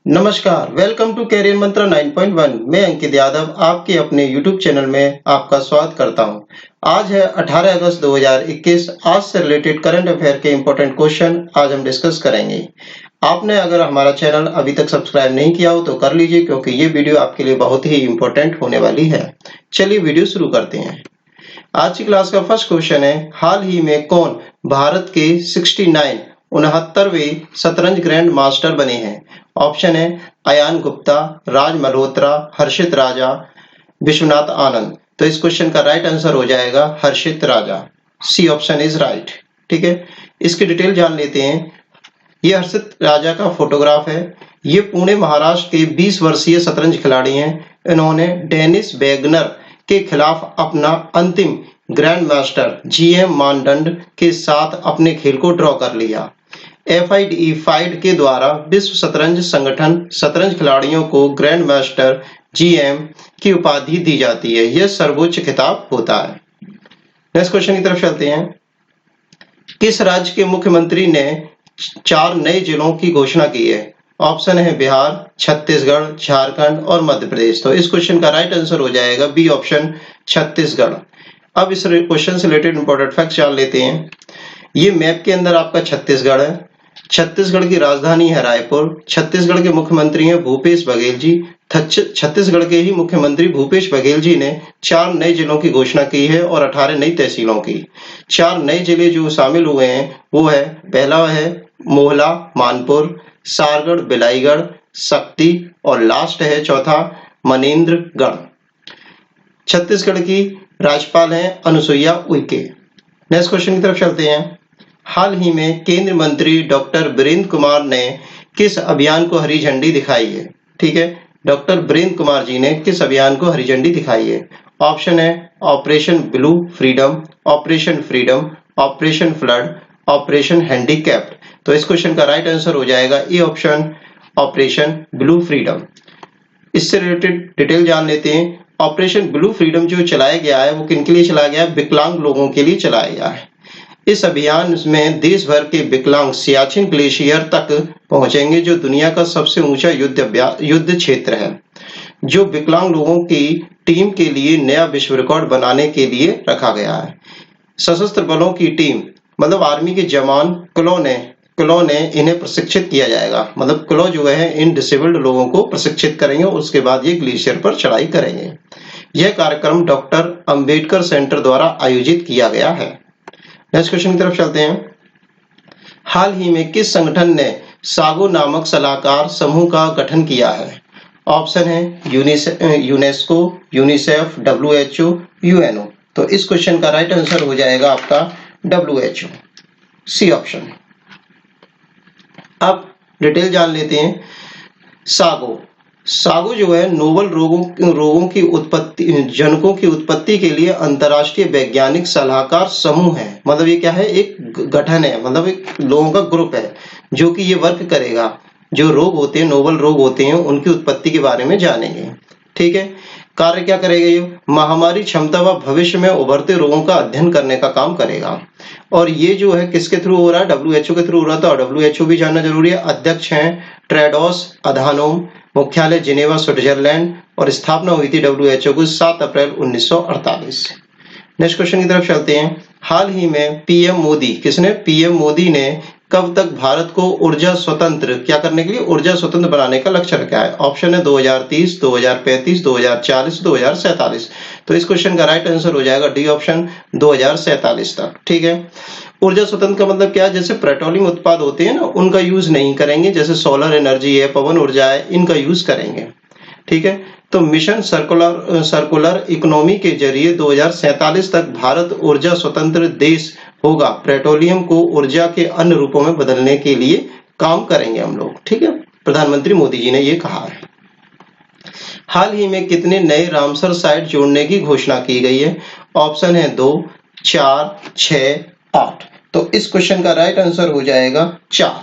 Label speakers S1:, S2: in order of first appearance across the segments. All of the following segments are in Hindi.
S1: नमस्कार, वेलकम टू कैरियर मंत्र 9.1। मैं अंकित यादव आपके अपने YouTube चैनल में आपका स्वागत करता हूं। आज है 18 अगस्त 2021। आज से रिलेटेड करंट अफेयर के इंपॉर्टेंट क्वेश्चन आज हम डिस्कस करेंगे। आपने अगर हमारा चैनल अभी तक सब्सक्राइब नहीं किया हो तो कर लीजिए, क्योंकि ये वीडियो आपके लिए बहुत ही इंपॉर्टेंट होने वाली है। चलिए वीडियो शुरू करते हैं। आज की क्लास का फर्स्ट क्वेश्चन है, हाल ही में कौन भारत के 69वें शतरंज ग्रैंड मास्टर बने हैं? ऑप्शन है अयान गुप्ता, राज मल्होत्रा, हर्षित राजा, विश्वनाथ आनंद। तो इस क्वेश्चन का राइट आंसर हो जाएगा Harshit Raja. C option is right. ठीक है, इसकी डिटेल जान लेते हैं। ये हर्षित राजा का फोटोग्राफ है। ये पुणे महाराष्ट्र के 20 वर्षीय शतरंज खिलाड़ी हैं। इन्होंने डेनिस वेगनर के खिलाफ अपना अंतिम ग्रैंड मास्टर जीएम मानदंड के साथ अपने खेल को ड्रॉ कर लिया। FIDE के द्वारा विश्व शतरंज संगठन शतरंज खिलाड़ियों को ग्रैंड मास्टर GM की उपाधि दी जाती है। यह सर्वोच्च खिताब होता है। नेक्स्ट क्वेश्चन की तरफ चलते हैं। किस राज्य के मुख्यमंत्री ने 4 नए जिलों की घोषणा की है? ऑप्शन है बिहार, छत्तीसगढ़, झारखंड और मध्य प्रदेश। तो इस क्वेश्चन का राइट आंसर हो जाएगा बी ऑप्शन, छत्तीसगढ़। अब इस क्वेश्चन से रिलेटेड इंपॉर्टेंट फैक्ट जान लेते हैं। ये मैप के अंदर आपका छत्तीसगढ़ है। छत्तीसगढ़ की राजधानी है रायपुर। छत्तीसगढ़ के मुख्यमंत्री हैं भूपेश बघेल जी। छत्तीसगढ़ के ही मुख्यमंत्री भूपेश बघेल जी ने 4 नए जिलों की घोषणा की है और 18 नई तहसीलों की। 4 नए जिले जो शामिल हुए हैं वो है, पहला है मोहला मानपुर, सारगढ़ बिलाईगढ़, शक्ति और लास्ट है चौथा मनेन्द्रगढ़। छत्तीसगढ़ की राज्यपाल हैं अनुसुईया उइके। नेक्स्ट क्वेश्चन की तरफ चलते हैं। हाल ही में केंद्रीय मंत्री डॉक्टर वीरेंद्र कुमार ने किस अभियान को हरी झंडी दिखाई है? ठीक है, डॉक्टर वीरेंद्र कुमार जी ने किस अभियान को हरी झंडी दिखाई है? ऑप्शन है operation blue freedom, operation freedom, operation flood, operation handicapped. तो इस क्वेश्चन का राइट आंसर हो जाएगा A option, operation blue freedom. इससे रिलेटेड डिटेल जान लेते हैं। ऑपरेशन ब्लू फ्रीडम जो चलाया गया है वो किनके लिए चलाया गया है? विकलांग लोगों के लिए चलाया गया है। इस अभियान में देश भर के विकलांग सियाचिन ग्लेशियर तक पहुंचेंगे, जो दुनिया का सबसे ऊंचा युद्ध क्षेत्र है, जो विकलांग लोगों की टीम के लिए नया विश्व रिकॉर्ड बनाने के लिए रखा गया है। सशस्त्र बलों की टीम मतलब आर्मी के जवान क्लो ने इन्हें प्रशिक्षित किया जाएगा। मतलब क्लो जो है इन डिसेबल्ड लोगों को प्रशिक्षित करेंगे और उसके बाद ये ग्लेशियर पर चढ़ाई करेंगे। यह कार्यक्रम डॉक्टर अंबेडकर सेंटर द्वारा आयोजित किया गया है। नेक्स्ट क्वेश्चन की तरफ चलते हैं। हाल ही में किस संगठन ने सागो नामक सलाहकार समूह का गठन किया है? ऑप्शन है यूनेस्को, यूनिसेफ, WHO, UNO। तो इस क्वेश्चन का राइट आंसर हो जाएगा आपका WHO, सी ऑप्शन। अब डिटेल जान लेते हैं। सागो जो है नोवल रोगों की उत्पत्ति जनकों की उत्पत्ति के लिए अंतर्राष्ट्रीय वैज्ञानिक सलाहकार समूह है। मतलब ये क्या है? एक गठन है, मतलब एक लोगों का ग्रुप है जो कि ये वर्क करेगा। जो रोग होते हैं, नोवल रोग होते हैं, उनकी उत्पत्ति के बारे में जानेंगे। ठीक है, कार्य क्या करेगा? ये महामारी क्षमता व भविष्य में उभरते रोगों का अध्ययन करने का काम करेगा। और ये जो है किसके थ्रू हो रहा है? WHO के थ्रू हो रहा था। और WHO भी जानना जरूरी है। अध्यक्ष हैं टेड्रोस अधानोम, मुख्यालय जिनेवा स्विट्जरलैंड, और स्थापना हुई थी WHO को 7 अप्रैल 1948। नेक्स्ट क्वेश्चन की तरफ चलते हैं। हाल ही में PM मोदी ने कब तक भारत को ऊर्जा स्वतंत्र ऊर्जा स्वतंत्र बनाने का लक्ष्य रखा है? ऑप्शन है 2030, 2035, 2040, 2047। तो इस क्वेश्चन का राइट आंसर हो जाएगा डी ऑप्शन, 2047 तक। ठीक है, ऊर्जा स्वतंत्र का मतलब क्या है? जैसे पेट्रोलियम उत्पाद होते हैं ना, उनका यूज नहीं करेंगे। जैसे सोलर एनर्जी है, पवन ऊर्जा है, इनका यूज करेंगे। ठीक है, तो मिशन सर्कुलर इकोनॉमी के जरिए 2047 तक भारत ऊर्जा स्वतंत्र देश होगा। पेट्रोलियम को ऊर्जा के अन्य रूपों में बदलने के लिए काम करेंगे हम लोग। ठीक है, प्रधानमंत्री मोदी जी ने ये कहा है। हाल ही में कितने नए रामसर साइट जोड़ने की घोषणा की गई है? ऑप्शन है 2, 4, 6, 8। तो इस क्वेश्चन का राइट आंसर हो जाएगा 4।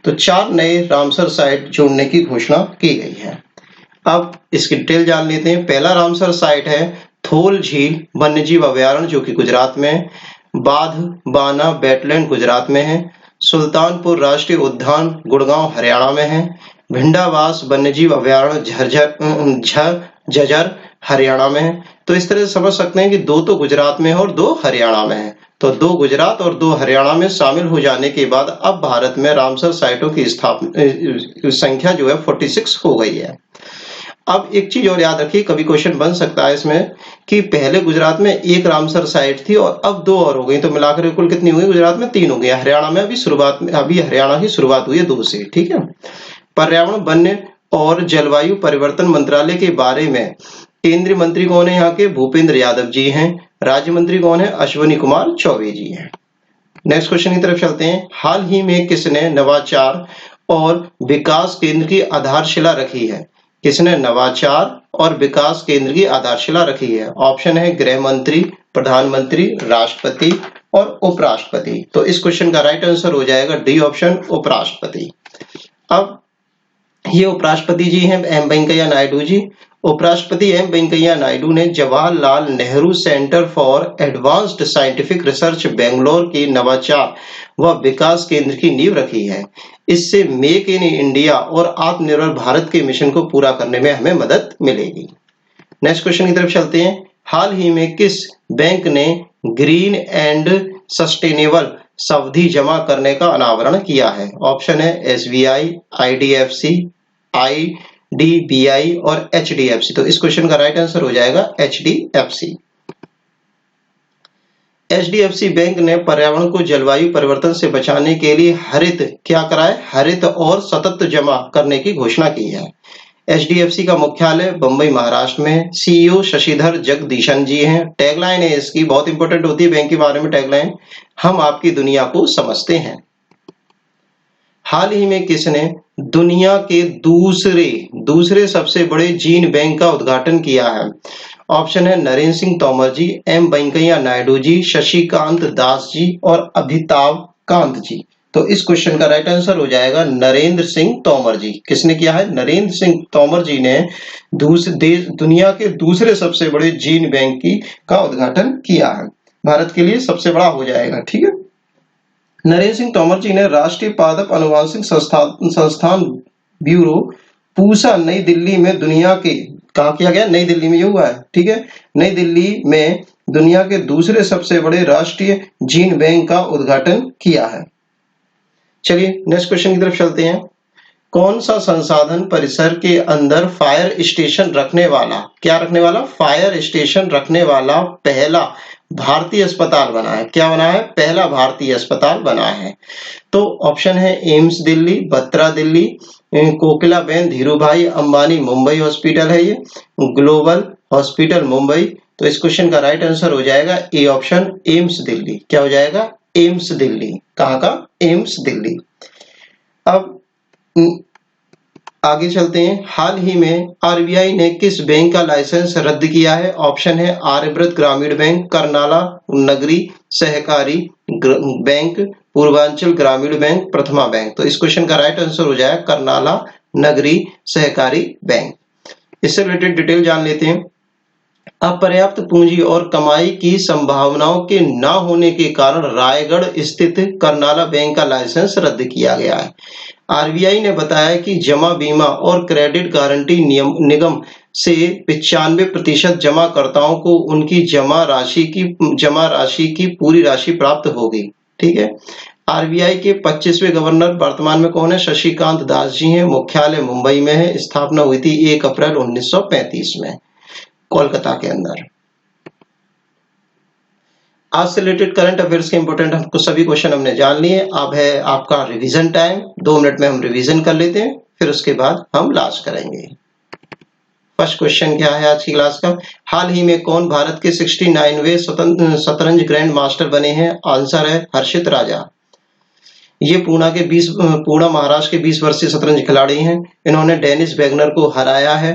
S1: तो 4 नए रामसर साइट जोड़ने की घोषणा की गई है। अब इसकी डिटेल जान लेते हैं। पहला रामसर साइट है थोल झील वन्यजीव अभयारण्य, जो कि गुजरात में है। बाना वेटलैंड गुजरात में है। सुल्तानपुर राष्ट्रीय उद्यान गुड़गांव हरियाणा में है। भिंडावास वन्यजीव अभयारण्य झज्जर हरियाणा में है। तो इस तरह से समझ सकते हैं कि 2 तो गुजरात में है और 2 हरियाणा में है। तो 2 गुजरात और 2 हरियाणा में शामिल हो जाने के बाद अब भारत में रामसर साइटों की संख्या जो है 46 हो गई है। अब एक चीज और याद रखिए, कभी क्वेश्चन बन सकता है इसमें कि पहले गुजरात में 1 रामसर साइट थी और अब 2 और हो गई, तो मिलाकर कुल कितनी हो गई? गुजरात में 3 हो गई। हरियाणा में अभी हरियाणा की शुरुआत हुई है 2 से। ठीक है। पर्यावरण, वन्य और जलवायु परिवर्तन मंत्रालय के बारे में केंद्रीय मंत्री कौन है? यहाँ के भूपेंद्र यादव जी हैं। राज्य मंत्री कौन है? अश्विनी कुमार चौबे जी हैं। नेक्स्ट क्वेश्चन की तरफ चलते हैं। हाल ही में किसने नवाचार और विकास केंद्र की आधारशिला रखी है? किसने नवाचार और विकास केंद्र की आधारशिला रखी है? ऑप्शन है गृह मंत्री, प्रधानमंत्री, राष्ट्रपति और उपराष्ट्रपति। तो इस क्वेश्चन का राइट आंसर हो जाएगा डी ऑप्शन, उपराष्ट्रपति। अब ये उपराष्ट्रपति जी हैं एम वेंकैया नायडू जी। उपराष्ट्रपति एम वेंकैया नायडू ने Jawaharlal Nehru centre for advanced scientific research Bangalore के नवाचार व विकास केंद्र की नींव रखी है। इससे मेक इन इंडिया और आत्मनिर्भर भारत के मिशन को पूरा करने में हमें मदद मिलेगी। नेक्स्ट क्वेश्चन की तरफ चलते हैं। हाल ही में किस बैंक ने ग्रीन एंड सस्टेनेबल सावधि जमा करने का अनावरण किया है? ऑप्शन है एसबीआई, आईडीएफसी, आईडीबीआई और एचडीएफसी। तो इस क्वेश्चन का राइट आंसर हो जाएगा एचडीएफसी। एचडीएफसी बैंक ने पर्यावरण को जलवायु परिवर्तन से बचाने के लिए हरित और सतत जमा करने की घोषणा की है। एचडीएफसी का मुख्यालय बंबई महाराष्ट्र में है। सीईओ शशिधर जगदीशन जी हैं। टैगलाइन है इसकी, बहुत इंपॉर्टेंट होती है बैंक के बारे में टैगलाइन, हम आपकी दुनिया को समझते हैं। हाल ही में किसने दुनिया के दूसरे सबसे बड़े जीन बैंक का उद्घाटन किया है? ऑप्शन है नरेंद्र सिंह तोमर जी, एम वेंकैया नायडू जी, शशिकांत दास जी और अमिताभ कांत जी। तो इस क्वेश्चन का राइट आंसर हो जाएगा नरेंद्र सिंह तोमर जी। किसने किया है? नरेंद्र सिंह तोमर जी ने दुनिया के दूसरे सबसे बड़े जीन बैंक का उद्घाटन किया है। भारत के लिए सबसे बड़ा हो जाएगा। ठीक है। नरेंद्र सिंह तोमर जी ने राष्ट्रीय पादप अनुवांशिक संस्थान ब्यूरो पूसा नई दिल्ली में दुनिया के कहा किया गया? नई दिल्ली में ये हुआ है। ठीक है। नई दिल्ली में दुनिया के दूसरे सबसे बड़े राष्ट्रीय जीन बैंक का उद्घाटन किया है। चलिए नेक्स्ट क्वेश्चन की तरफ चलते हैं। कौन सा संसाधन परिसर के अंदर फायर स्टेशन रखने वाला फायर स्टेशन रखने वाला पहला भारतीय अस्पताल बना है? क्या बना है? पहला भारतीय अस्पताल बना है। तो ऑप्शन है एम्स दिल्ली, बत्रा दिल्ली, कोकिलाबेन धीरूभाई अंबानी मुंबई हॉस्पिटल है ये, ग्लोबल हॉस्पिटल मुंबई। तो इस क्वेश्चन का राइट आंसर हो जाएगा ए ऑप्शन, एम्स दिल्ली। क्या हो जाएगा? एम्स दिल्ली। कहाँ का? एम्स दिल्ली। अब आगे चलते हैं। हाल ही में आरबीआई ने किस बैंक का लाइसेंस रद्द किया है? ऑप्शन है आर्यव्रत ग्रामीण बैंक, करनाला नगरी सहकारी बैंक, पूर्वांचल ग्रामीण बैंक, प्रथमा बैंक। तो इस क्वेश्चन का राइट आंसर हो जाएगा करनाला नगरी सहकारी बैंक। इससे रिलेटेड डिटेल जान लेते हैं। अपर्याप्त पूंजी और कमाई की संभावनाओं के न होने के कारण रायगढ़ स्थित करनाला बैंक का लाइसेंस रद्द किया गया है। आरबीआई ने बताया कि जमा बीमा और क्रेडिट गारंटी निगम से 95% जमाकर्ताओं को उनकी जमा राशि की पूरी राशि प्राप्त होगी। ठीक है। आरबीआई के 25वें गवर्नर वर्तमान में कौन है? शशिकांत दास जी हैं। मुख्यालय मुंबई में है। स्थापना हुई थी 1 अप्रैल 1935 में कोलकाता के अंदर। आज से रिलेटेड करंट अफेयर्स के इंपोर्टेंट हमको सभी क्वेश्चन हमने जान लिए। अब है आपका रिवीजन टाइम। 2 मिनट में हम रिवीजन कर लेते हैं, फिर उसके बाद हम लास्ट करेंगे। फर्स्ट क्वेश्चन क्या है आज की क्लास का? हाल ही में कौन भारत के 69वें शतरंज ग्रैंड मास्टर बने हैं? आंसर है हर्षित राजा। ये पूना महाराष्ट्र के 20 वर्षीय शतरंज खिलाड़ी हैं। इन्होंने डेनिस वेगनर को हराया है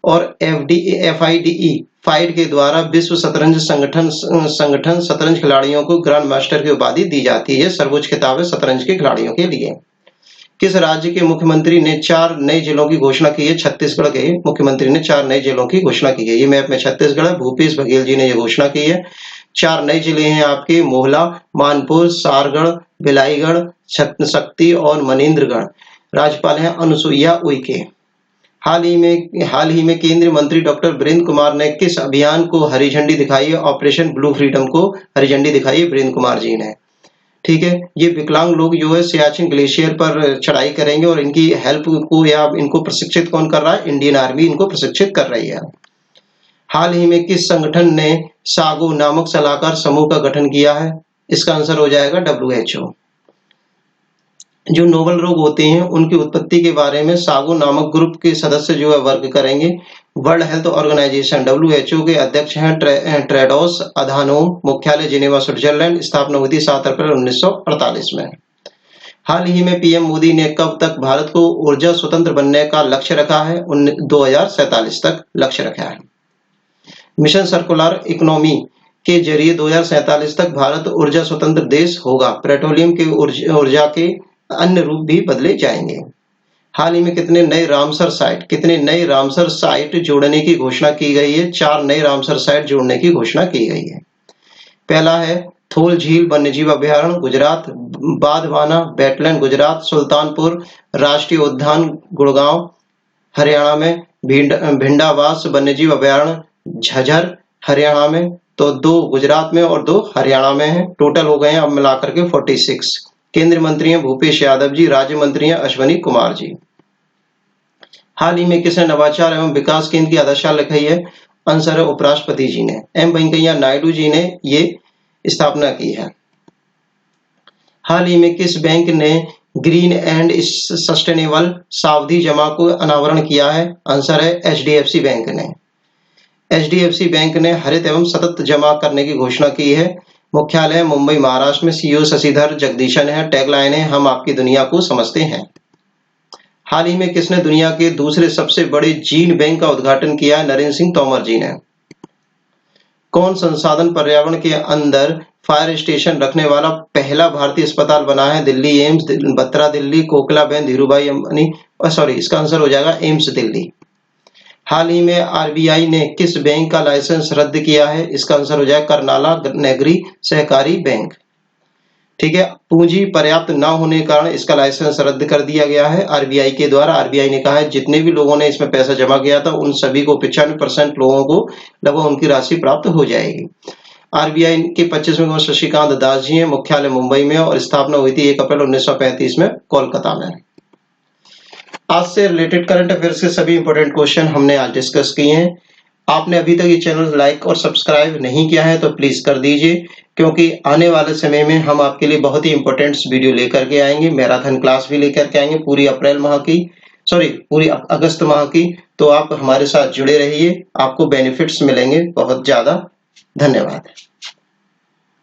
S1: और FIDE फाइड के द्वारा विश्व शतरंज संगठन शतरंज खिलाड़ियों को ग्रैंड मास्टर की उपाधि दी जाती है। सर्वोच्च खिताब है शतरंज के खिलाड़ियों के लिए। किस राज्य के मुख्यमंत्री ने 4 नए जिलों की घोषणा की है? छत्तीसगढ़ के मुख्यमंत्री ने 4 नए जिलों की घोषणा की है। ये मैप में छत्तीसगढ़ है। भूपेश बघेल जी ने यह घोषणा की है। 4 नए जिले हैं आपके, मोहला, मानपुर, सारगढ़, बिलाईगढ़, शक्ति और मनेन्द्रगढ़। राज्यपाल हैं अनुसुईया उइके। हाल ही में केंद्रीय मंत्री डॉक्टर वीरेंद्र कुमार ने किस अभियान को हरी झंडी दिखाई है? ऑपरेशन ब्लू फ्रीडम को हरी झंडी दिखाई है वीरेंद्र कुमार जी ने। ठीक है, ये विकलांग लोग जो है सियाचिन ग्लेशियर पर चढ़ाई करेंगे और इनकी हेल्प को या इनको प्रशिक्षित कौन कर रहा है? इंडियन आर्मी इनको प्रशिक्षित कर रही है। हाल ही में किस संगठन ने सागो नामक सलाहकार समूह का गठन किया है? इसका आंसर हो जाएगा WHO। जो नोवल रोग होते हैं उनकी उत्पत्ति के बारे में सागो नामक ग्रुप के सदस्य जो है वर्क करेंगे। वर्ल्ड हेल्थ ऑर्गेनाइजेशन WHO के अध्यक्ष हैं टेड्रोस अधानोम, मुख्यालय जिनेवा स्विट्जरलैंड, स्थापना हुई थी 7 अप्रैल 1948 में। हाल ही में पीएम मोदी ने कब तक भारत को ऊर्जा स्वतंत्र बनने का लक्ष्य रखा है? 2047 तक लक्ष्य रखा है। मिशन सर्कुलर इकोनॉमी के जरिए 2047 तक भारत ऊर्जा स्वतंत्र देश होगा। पेट्रोलियम के ऊर्जा के अन्य रूप भी बदले जाएंगे। हाल ही में कितने नए रामसर साइट जोड़ने की घोषणा की गई है? 4 नए रामसर साइट जोड़ने की घोषणा की गई है। पहला है थोल झील वन्यजीव अभयारण्य गुजरात, बाधवाना वेटलैंड गुजरात, सुल्तानपुर राष्ट्रीय उद्यान गुड़गांव हरियाणा में, भिंडावास वन्यजीव अभयारण्य झज्जर हरियाणा में। तो 2 गुजरात में और 2 हरियाणा में है। टोटल हो गए हैं अब मिलाकर के 46। केंद्रीय मंत्री हैं भूपेश यादव जी, राज्य मंत्री हैं अश्विनी कुमार जी। हाल ही में किसने नवाचार एवं विकास केंद्र की आधारशिला रखी है? आंसर है उपराष्ट्रपति जी ने। एम वेंकैया नायडू जी ने ये स्थापना की है। हाल ही में किस बैंक ने ग्रीन एंड सस्टेनेबल सावधि जमा को अनावरण किया है? आंसर है HDFC बैंक ने। HDFC बैंक ने हरित एवं सतत जमा करने की घोषणा की है। मुख्यालय मुंबई महाराष्ट्र में। CEO शशिधर जगदीशन है। टैगलाइन है हम आपकी दुनिया को समझते हैं। हाल ही में किसने दुनिया के दूसरे सबसे बड़े जीन बैंक का उद्घाटन किया है? नरेंद्र सिंह तोमर जी ने। कौन संसाधन पर्यावरण के अंदर फायर स्टेशन रखने वाला पहला भारतीय अस्पताल बना है? दिल्ली एम्स, बत्रा दिल्ली, कोकिलाबेन धीरूभाई अंबानी, सॉरी इसका आंसर हो जाएगा एम्स दिल्ली। हाल ही में RBI ने किस बैंक का लाइसेंस रद्द किया है? इसका आंसर हो जाएगा करनाला नगरी सहकारी बैंक। ठीक है, पूंजी पर्याप्त न होने के कारण इसका लाइसेंस रद्द कर दिया गया है RBI के द्वारा। RBI ने कहा है जितने भी लोगों ने इसमें पैसा जमा किया था उन सभी को 95% लोगों को लगभग उनकी राशि प्राप्त हो जाएगी। RBI के 25वें गवर्नर शशिकांत दास जी हैं, मुख्यालय मुंबई में और स्थापना हुई थी 1 अप्रैल 1935 में कोलकाता में। आज से रिलेटेड करंट अफेयर्स के सभी इंपॉर्टेंट क्वेश्चन हमने आज डिस्कस किए हैं। आपने अभी तक ये चैनल लाइक और सब्सक्राइब नहीं किया है तो प्लीज कर दीजिए, क्योंकि आने वाले समय में हम आपके लिए बहुत ही इंपॉर्टेंट वीडियो लेकर के आएंगे। मैराथन क्लास भी लेकर के आएंगे पूरी अगस्त माह की। तो आप हमारे साथ जुड़े रहिए, आपको बेनिफिट्स मिलेंगे बहुत ज्यादा। धन्यवाद।